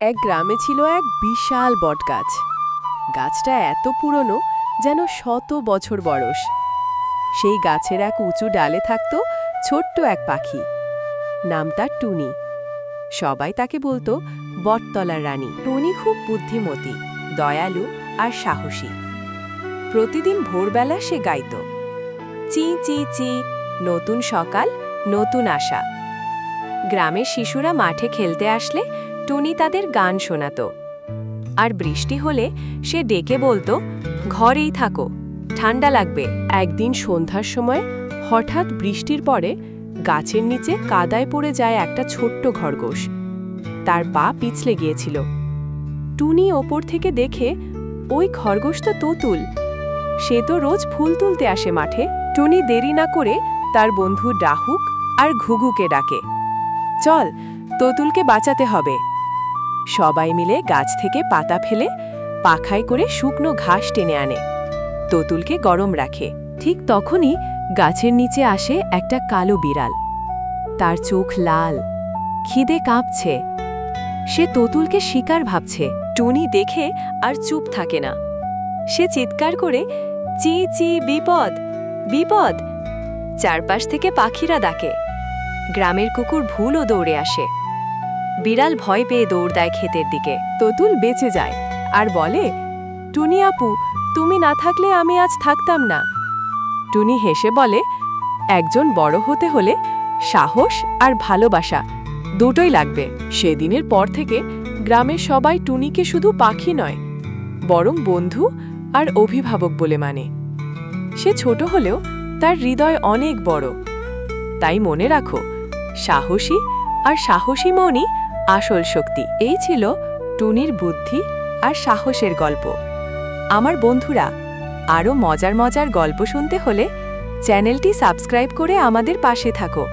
এক গ্রামে ছিল এক বিশাল বটগাছ। গাছটা এত পুরনো যেন শত বছর বয়স। সেই গাছের এক উঁচু ডালে থাকত ছোট্ট এক পাখি, নাম তার টুনি। সবাই তাকে বলতো বটতলার রানী। টুনি খুব বুদ্ধিমতী, দয়ালু আর সাহসী। প্রতিদিন ভোরবেলা সে গাইত, চি চি চি, নতুন সকাল, নতুন আশা। গ্রামের শিশুরা মাঠে খেলতে আসলে টুনি তাদের গান শোনাত। আর বৃষ্টি হলে সে ডেকে বলতো, ঘরেই থাকো, ঠান্ডা লাগবে। একদিন সন্ধ্যার সময় হঠাৎ বৃষ্টির পরে গাছের নিচে কাদায় পড়ে যায় একটা ছোট্ট খরগোশ। তার পা পিছলে গিয়েছিল। টুনি ওপর থেকে দেখে, ওই খরগোশ তো তুতুল। সে তো রোজ ফুল তুলতে আসে মাঠে। টুনি দেরি না করে তার বন্ধু ডাহুক আর ঘুঘুকে ডাকে, চল, তুতুলকে বাঁচাতে হবে। সবাই মিলে গাছ থেকে পাতা ফেলে পাখায় করে শুকনো ঘাস টেনে আনে, তুতুলকে গরম রাখে। ঠিক তখনই গাছের নিচে আসে একটা কালো বিড়াল। তার চোখ লাল, খিদে কাঁপছে। সে তুতুলকে শিকার ভাবছে। টুনি দেখে আর চুপ থাকে না। সে চিৎকার করে, চি চি, বিপদ, বিপদ। চারপাশ থেকে পাখিরা ডাকে। গ্রামের কুকুর ভুলও দৌড়ে আসে। বিড়াল ভয় পেয়ে দৌড় দেয় ক্ষেতের দিকে। তুতুল বেঁচে যায় আর বলে, টুনি আপু, তুমি না থাকলে আমি আজ থাকতাম না। টুনি হেসে বলে, একজন বড় হতে হলে সাহস আর ভালোবাসা দুটোই লাগবে। সেদিনের পর থেকে গ্রামের সবাই টুনিকে শুধু পাখি নয়, বরং বন্ধু আর অভিভাবক বলে মানে। সে ছোট হলেও তার হৃদয় অনেক বড়। তাই মনে রাখো, সাহসী আর সাহসী মনই আসল শক্তি। এই ছিল টুনির বুদ্ধি আর সাহসের গল্প। আমার বন্ধুরা, আরও মজার মজার গল্প শুনতে হলে চ্যানেলটি সাবস্ক্রাইব করে আমাদের পাশে থাকো।